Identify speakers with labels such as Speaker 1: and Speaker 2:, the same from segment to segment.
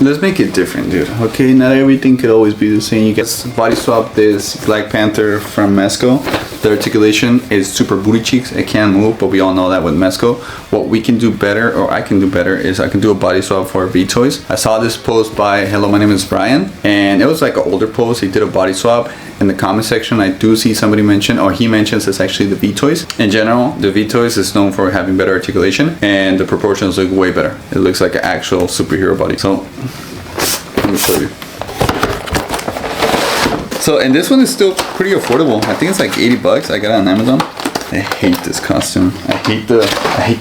Speaker 1: Let's make it different, dude. Okay, not everything could always be the same. You can body swap this Black Panther from Mezco. The articulation is super booty cheeks. It can't move, but we all know that with Mezco. What we can do better, or I can do better, is I can do a body swap for V-Toys. I saw this post by Hello, my name is Brian, and it was like an older post. He did a body swap. In the comment section, I do see somebody mention, or he mentions, it's actually the V-Toys. In general, the V-Toys is known for having better articulation, and the proportions look way better. It looks like an actual superhero body. So let me show you. So, and this one is still pretty affordable. I think it's like 80 bucks. I got it on Amazon. I hate this costume. I hate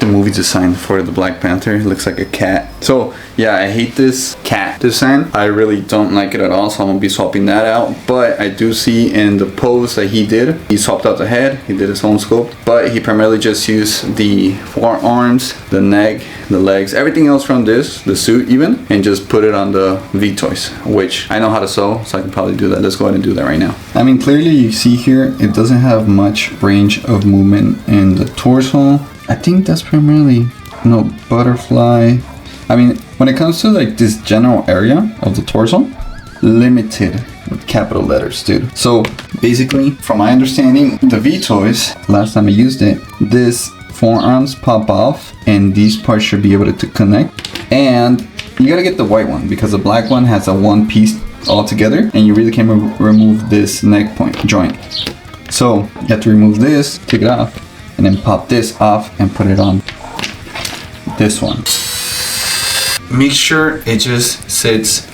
Speaker 1: the movie design for the Black Panther. It looks like a cat. So yeah, I hate this cat design. I really don't like it at all, so I'm gonna be swapping that out. But I do see in the pose that he did, he swapped out the head, he did his own sculpt, but he primarily just used the forearms, the neck, the legs, everything else from this, the suit even, and just put it on the V-Toys, which I know how to sew, so I can probably do that. Let's go ahead and do that right now. I mean, clearly you see here, it doesn't have much range of movement in the torso. I think that's primarily, butterfly. I mean, when it comes to like this general area of the torso, limited with capital letters, dude. So basically, from my understanding, the V-Toys, last time I used it, this forearms pop off and these parts should be able to connect. And you gotta get the white one because the black one has a one piece all together and you really can't remove this neck point joint. So you have to remove this, take it off, and then pop this off and put it on this one. Make sure it just sits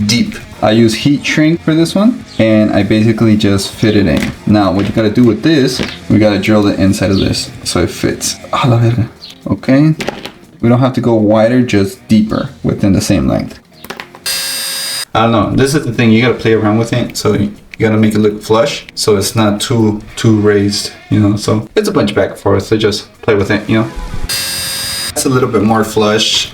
Speaker 1: deep. I use heat shrink for this one and I basically just fit it in. Now what you gotta do with this, we gotta drill the inside of this so it fits. Okay, we don't have to go wider, just deeper within the same length. I don't know, this is the thing, you gotta play around with it, so you gotta make it look flush so it's not too raised, so it's a bunch back and forth, so just play with it, It's a little bit more flush.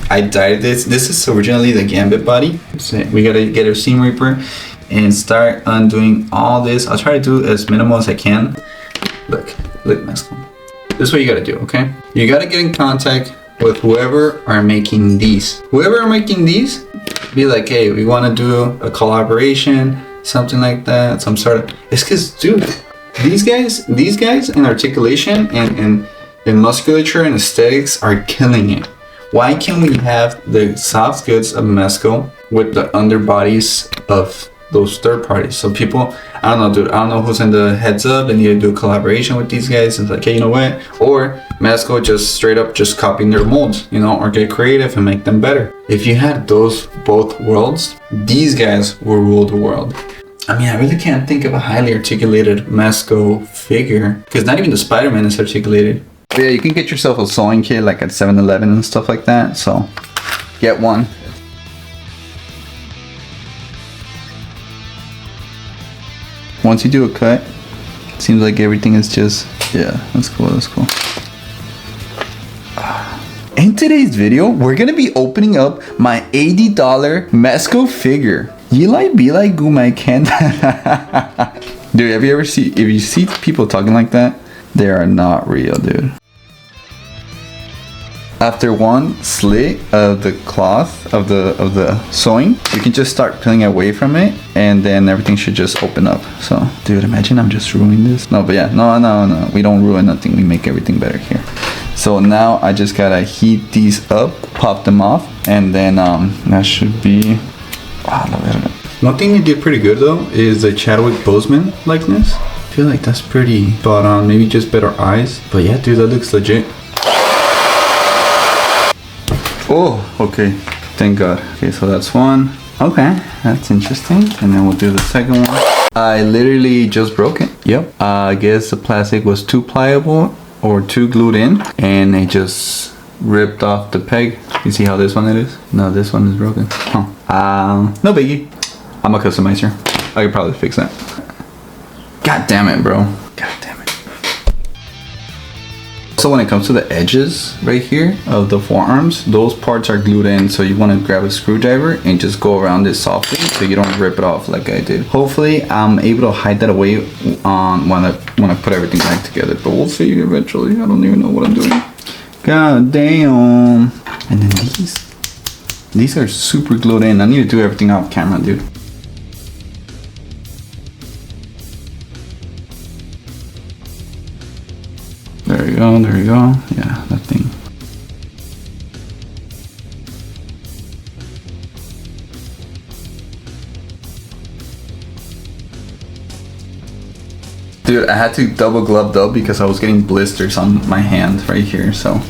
Speaker 1: I dyed this. This is originally the Gambit body. So we gotta get our seam reaper and start undoing all this. I'll try to do as minimal as I can. Look, Mezco. This is what you gotta do, okay? You gotta get in contact with whoever are making these. Whoever are making these, be like, hey, we wanna do a collaboration, something like that, some sort of, it's cause dude, these guys in articulation and in musculature and aesthetics are killing it. Why can't we have the soft goods of Mezco with the underbodies of those third parties? So people, I don't know, dude, I don't know who's in the heads up. They need to do a collaboration with these guys. It's like, hey, you know what? Or Mezco just straight up just copying their molds, or get creative and make them better. If you had those both worlds, these guys will rule the world. I mean, I really can't think of a highly articulated Mezco figure because not even the Spider-Man is articulated. But yeah, you can get yourself a sewing kit like at 7-Eleven and stuff like that, so get one. Once you do a cut, it seems like everything is just, yeah, that's cool. In today's video, we're gonna be opening up my $80 Mezco figure. You like be like goo my can. Dude, have you ever if you see people talking like that, they are not real, dude. After one slit of the cloth of the sewing, you can just start peeling away from it, and then everything should just open up. So, dude, imagine I'm just ruining this. No, but yeah, no, we don't ruin nothing. We make everything better here. So now I just gotta heat these up, pop them off, and then that should be. One thing they did pretty good though is the Chadwick Boseman likeness. I feel like that's pretty spot on. Maybe just better eyes, but yeah, dude, that looks legit. Oh, okay, thank God. Okay, so that's one. Okay, that's interesting. And then we'll do the second one. I literally just broke it. Yep, I guess the plastic was too pliable or too glued in, and it just ripped off the peg. You see how this one it is? No, this one is broken. No biggie. I'm a customizer. I could probably fix that. God damn it, bro. God damn it. So when it comes to the edges right here of the forearms, those parts are glued in, so you want to grab a screwdriver and just go around it softly so you don't rip it off like I did. Hopefully I'm able to hide that away when I put everything back together, but we'll see eventually. I don't even know what I'm doing. God damn. And then These are super glued in. I need to do everything off camera, dude. There we go, there we go. Yeah, that thing. Dude, I had to double gloved up because I was getting blisters on my hand right here, so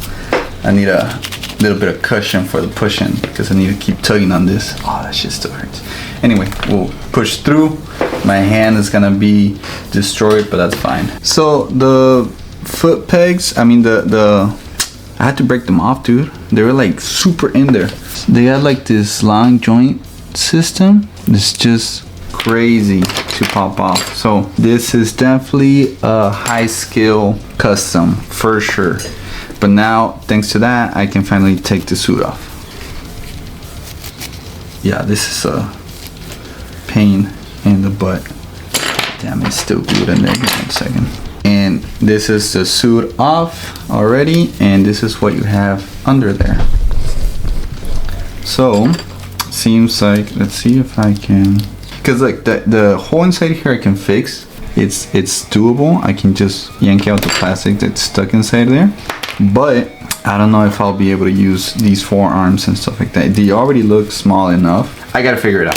Speaker 1: I need a little bit of cushion for the pushing because I need to keep tugging on this. Oh, that shit still hurts. Anyway, we'll push through. My hand is gonna be destroyed, but that's fine. So the foot pegs, I mean I had to break them off, dude. They were like super in there. They had like this long joint system. It's just crazy to pop off. So this is definitely a high skill custom for sure. But now, thanks to that, I can finally take the suit off. Yeah, this is a pain in the butt. Damn, it's still glued in there. Give me 1 second. And this is the suit off already, and this is what you have under there. So, seems like, let's see if I can, because like the hole inside here I can fix. It's doable. I can just yank out the plastic that's stuck inside there. But I don't know if I'll be able to use these forearms and stuff like that. They already look small enough. I gotta figure it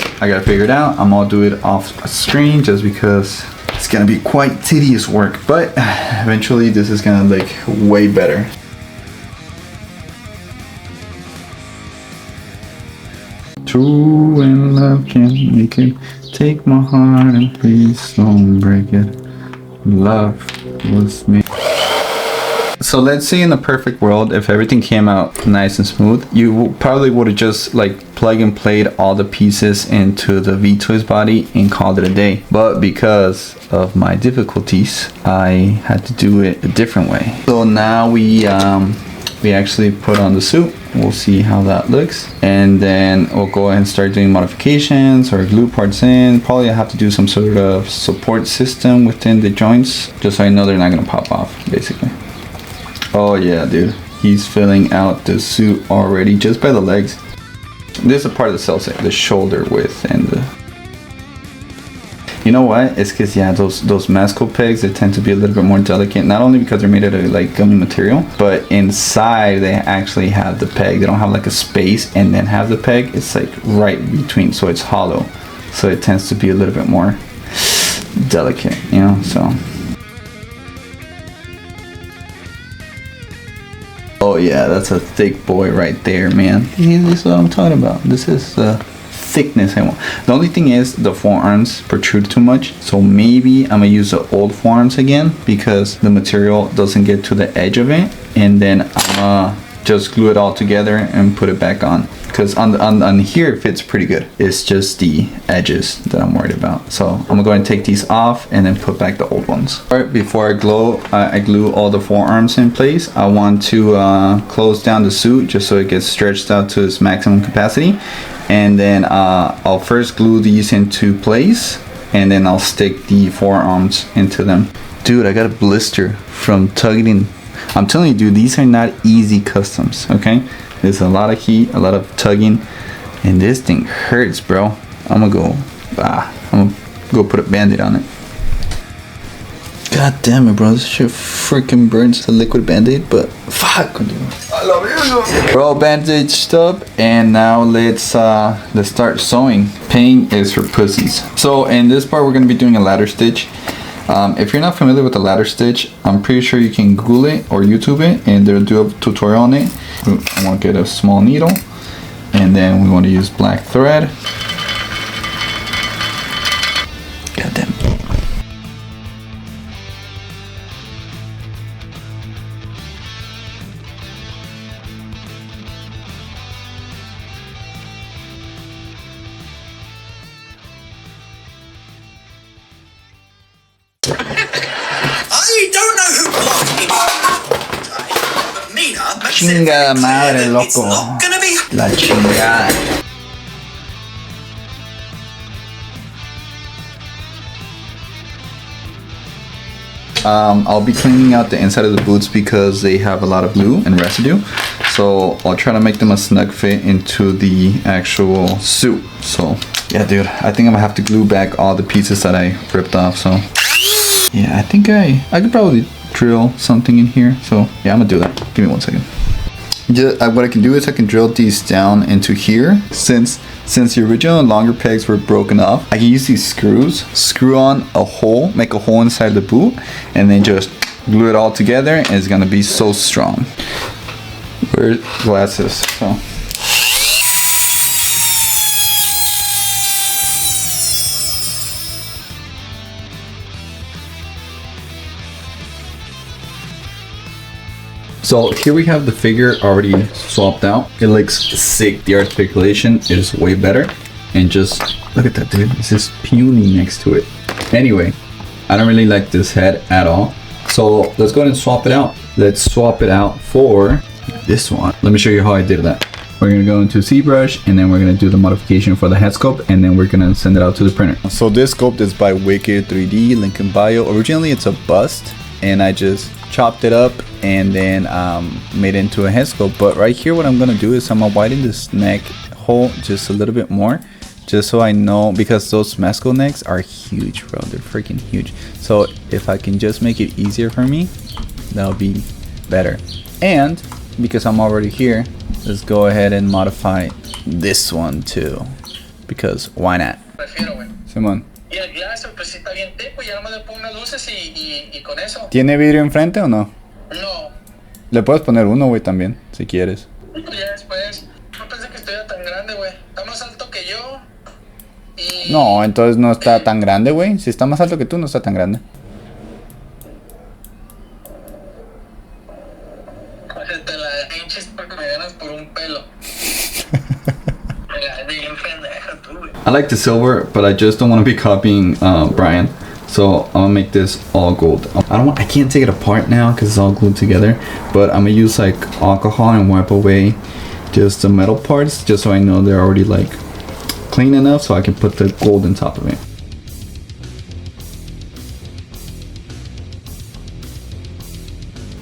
Speaker 1: out. I'm gonna do it off screen just because it's gonna be quite tedious work. But eventually this is gonna look way better. True and love can make it. Take my heart and please don't break it. Love was me. So let's say in a perfect world, if everything came out nice and smooth, you probably would have just like plug and played all the pieces into the V-Twist body and called it a day. But because of my difficulties, I had to do it a different way. So now we actually put on the suit. We'll see how that looks, and then we'll go ahead and start doing modifications or glue parts in. Probably I have to do some sort of support system within the joints just so I know they're not gonna pop off, basically. Oh yeah, dude, he's filling out the suit already just by the legs. This is a part of the cell set, the shoulder width and the, you know what, it's because yeah, those Mezco pegs, they tend to be a little bit more delicate, not only because they're made out of like gummy material, but inside they actually have the peg. They don't have like a space and then have the peg. It's like right between, so it's hollow, so it tends to be a little bit more delicate, you know. So oh yeah, that's a thick boy right there, man. This is what I'm talking about. This is the thickness I want. The only thing is the forearms protrude too much, so maybe I'm gonna use the old forearms again because the material doesn't get to the edge of it, and then I'm gonna just glue it all together and put it back on, because on here it fits pretty good. It's just the edges that I'm worried about. So I'm gonna go ahead and take these off and then put back the old ones. All right, before I glue all the forearms in place, I want to close down the suit just so it gets stretched out to its maximum capacity. And then I'll first glue these into place, and then I'll stick the forearms into them. Dude, I got a blister from tugging. I'm telling you, dude, these are not easy customs, okay? There's a lot of heat, a lot of tugging, and this thing hurts, bro. I'm gonna go put a band-aid on it. God damn it, bro, this shit freaking burns the liquid band-aid, but fuck, dude. I love you. We're all bandaged up, and now let's start sewing. Pain is for pussies. So in this part, we're gonna be doing a ladder stitch. If you're not familiar with the ladder stitch, I'm pretty sure you can Google it or YouTube it, and they'll do a tutorial on it. I want to get a small needle, and then we want to use black thread. God damn. Chingada madre, loco. La chingada. I'll be cleaning out the inside of the boots because they have a lot of glue and residue. So I'll try to make them a snug fit into the actual suit. So yeah, dude, I think I'm gonna have to glue back all the pieces that I ripped off. So yeah, I think I could probably drill something in here. So yeah, I'm gonna do that. Give me 1 second. What I can do is I can drill these down into here. Since the original longer pegs were broken off, I can use these screws, screw on a hole, make a hole inside the boot, and then just glue it all together, and it's gonna be so strong. Where's glasses? So here we have the figure already swapped out. It looks sick. The articulation is way better. And just look at that, dude. It's just puny next to it. Anyway, I don't really like this head at all. So let's go ahead and swap it out. Let's swap it out for this one. Let me show you how I did that. We're gonna go into ZBrush, and then we're gonna do the modification for the head sculpt, and then we're gonna send it out to the printer. So this sculpt is by Wicked 3D, link in bio. Originally it's a bust, and I just chopped it up and then made it into a head sculpt. But right here, what I'm gonna do is I'm gonna widen this neck hole just a little bit more, just so I know, because those Mezco necks are huge, bro. They're freaking huge. So if I can just make it easier for me, that'll be better. And because I'm already here, let's go ahead and modify this one too, because why not? Simón.
Speaker 2: Y el glass pues está bien teco, ya nomás le pongo unas luces y con eso.
Speaker 1: ¿Tiene vidrio enfrente o no?
Speaker 2: No.
Speaker 1: Le puedes poner uno, güey, también, si quieres.
Speaker 2: Ya después, no pensé que estuviera tan grande, güey. Está más alto que yo. Y...
Speaker 1: No, entonces no está tan grande, güey. Si está más alto que tú, no está tan grande.
Speaker 2: Te la hinches porque me ganas por un pelo.
Speaker 1: I like the silver, but I just don't want to be copying Brian. So I'm gonna make this all gold. I can't take it apart now because it's all glued together. But I'm gonna use like alcohol and wipe away just the metal parts, just so I know they're already like clean enough, so I can put the gold on top of it.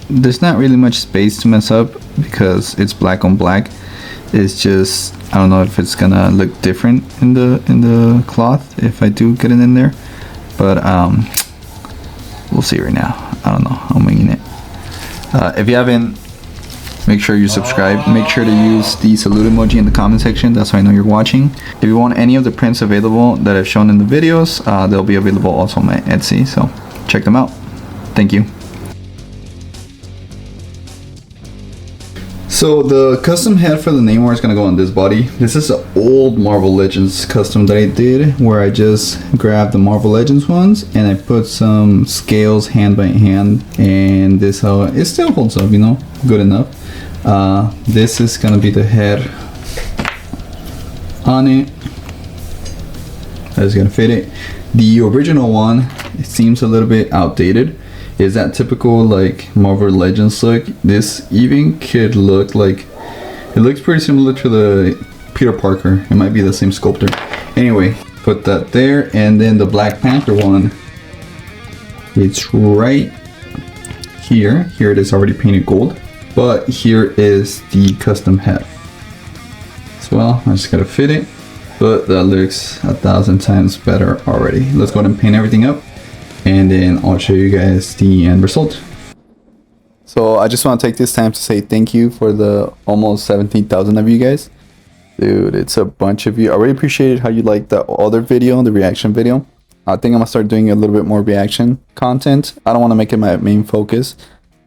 Speaker 1: There's not really much space to mess up because it's black on black. It's just, I don't know if it's gonna look different in the cloth if I do get it in there, but we'll see right now. I don't know, I'm winging it. If you haven't, make sure you subscribe. Make sure to use the salute emoji in the comment section, that's how I know you're watching. If you want any of the prints available that I've shown in the videos, they'll be available also on my Etsy, so check them out. Thank you. So the custom head for the Namor is gonna go on this body. This is an old Marvel Legends custom that I did, where I just grabbed the Marvel Legends ones and I put some scales hand by hand, and this how it still holds up, you know, good enough. This is gonna be the head on it. That's gonna fit it. The original one, it seems a little bit outdated. Is that typical like Marvel Legends look? This even could look like, it looks pretty similar to the Peter Parker. It might be the same sculptor. Anyway, put that there, and then the Black Panther one, it's right here. Here it is already painted gold, but here is the custom head as well. I just gotta fit it, but that looks 1,000 times better already. Let's go ahead and paint everything up, and then I'll show you guys the end result. So I just want to take this time to say thank you for the almost 17,000 of you guys. Dude, it's a bunch of you. I really appreciated how you liked the other video, the reaction video. I think I'm gonna start doing a little bit more reaction content. I don't want to make it my main focus.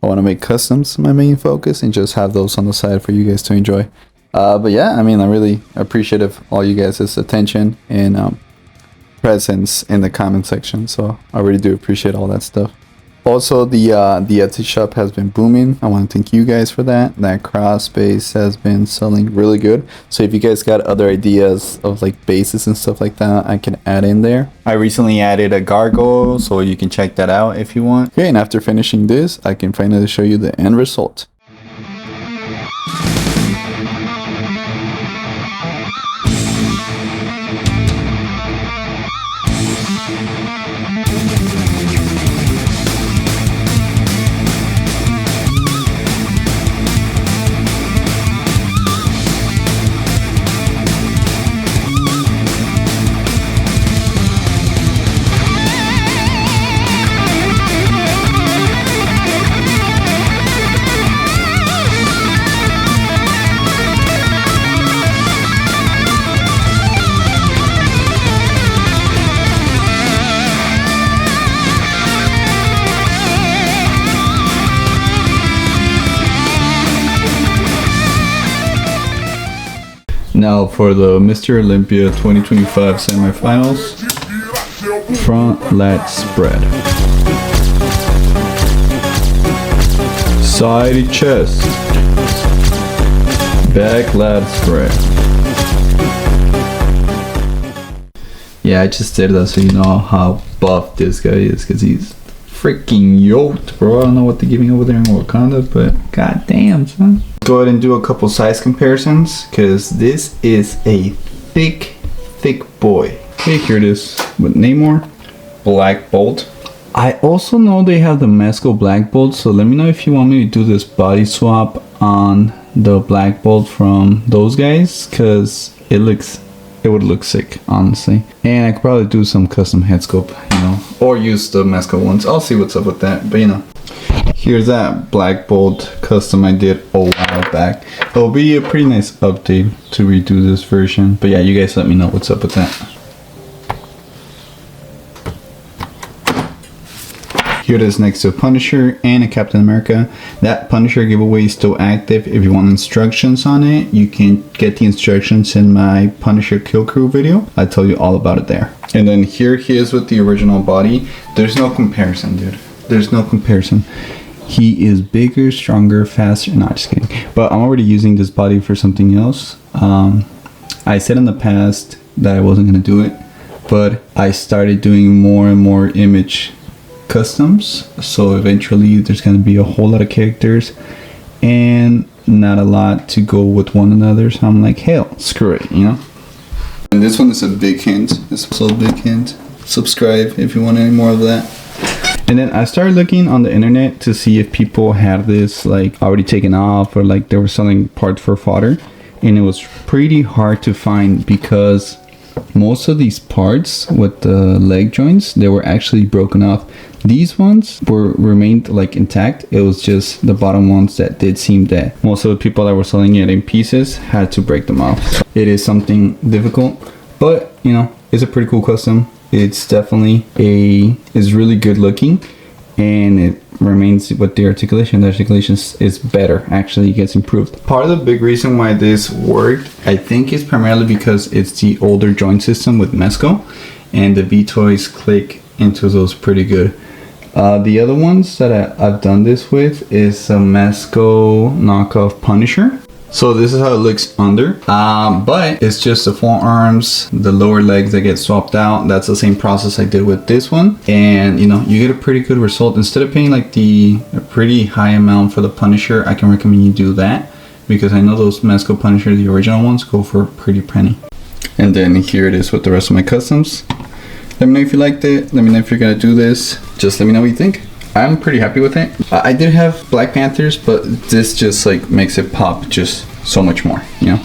Speaker 1: I want to make customs my main focus and just have those on the side for you guys to enjoy. But yeah, I mean, I really appreciate all you guys' attention and presence in the comment section, so I really do appreciate all that stuff. Also, the Etsy shop has been booming. I want to thank you guys for that. That cross base has been selling really good, so if you guys got other ideas of like bases and stuff like that, I can add in there. I recently added a gargoyle, so you can check that out if you want. Okay, and after finishing this, I can finally show you the end result. Now for the Mr. Olympia 2025 semifinals, front lat spread, side chest, back lat spread. Yeah, I just did that so you know how buff this guy is, because he's freaking yoked, bro. I don't know what they're giving over there in Wakanda, but goddamn, son. Go ahead and do a couple size comparisons, because this is a thick boy. Okay, here it is with Namor, Black Bolt. I also know they have the Mezco Black Bolt, so let me know if you want me to do this body swap on the Black Bolt from those guys, because it would look sick, honestly. And I could probably do some custom head sculpt, you know, or use the Mezco ones. I'll see what's up with that, but you know. Here's that Black Bolt custom I did a while back. It'll be a pretty nice update to redo this version. But yeah, you guys let me know what's up with that. Here it is next to a Punisher and a Captain America. That Punisher giveaway is still active. If you want instructions on it, you can get the instructions in my Punisher Kill Crew video. I tell you all about it there. And then here he is with the original body. There's no comparison, dude. There's no comparison. He is bigger, stronger, faster. Not just kidding. But I'm already using this body for something else. I said in the past that I wasn't gonna do it, but I started doing more and more image customs, so eventually there's going to be a whole lot of characters and not a lot to go with one another, so I'm like, hell, screw it, you know. And this one is a big hint. This is also a big hint. Subscribe if you want any more of that. And then I started looking on the internet to see if people had this like already taken off, or like they were selling parts for fodder, and it was pretty hard to find, because most of these parts with the leg joints, they were actually broken off. These ones remained like intact. It was just the bottom ones that did seem that most of the people that were selling it in pieces had to break them off. It is something difficult, but you know, it's a pretty cool custom. It's definitely is really good looking, and it remains with the articulation. The articulation is better, actually. It gets improved. Part of the big reason why this worked, I think, is primarily because it's the older joint system with Mezco, and the V-Toys click into those pretty good. The other ones that I've done this with is a Mezco knockoff Punisher. So this is how it looks under, but it's just the forearms, the lower legs that get swapped out. That's the same process I did with this one, and you know, you get a pretty good result. Instead of paying like a pretty high amount for the Punisher, I can recommend you do that, because I know those Mezco Punisher, the original ones, go for a pretty penny. And then here it is with the rest of my customs. Let me know if you liked it. Let me know if you're gonna do this. Just let me know what you think. I'm pretty happy with it. I did have Black Panthers, but this just like makes it pop just so much more, you know,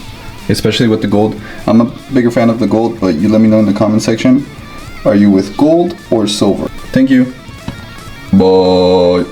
Speaker 1: especially with the gold. I'm a bigger fan of the gold, but you let me know in the comment section. Are you with gold or silver? Thank you. Bye.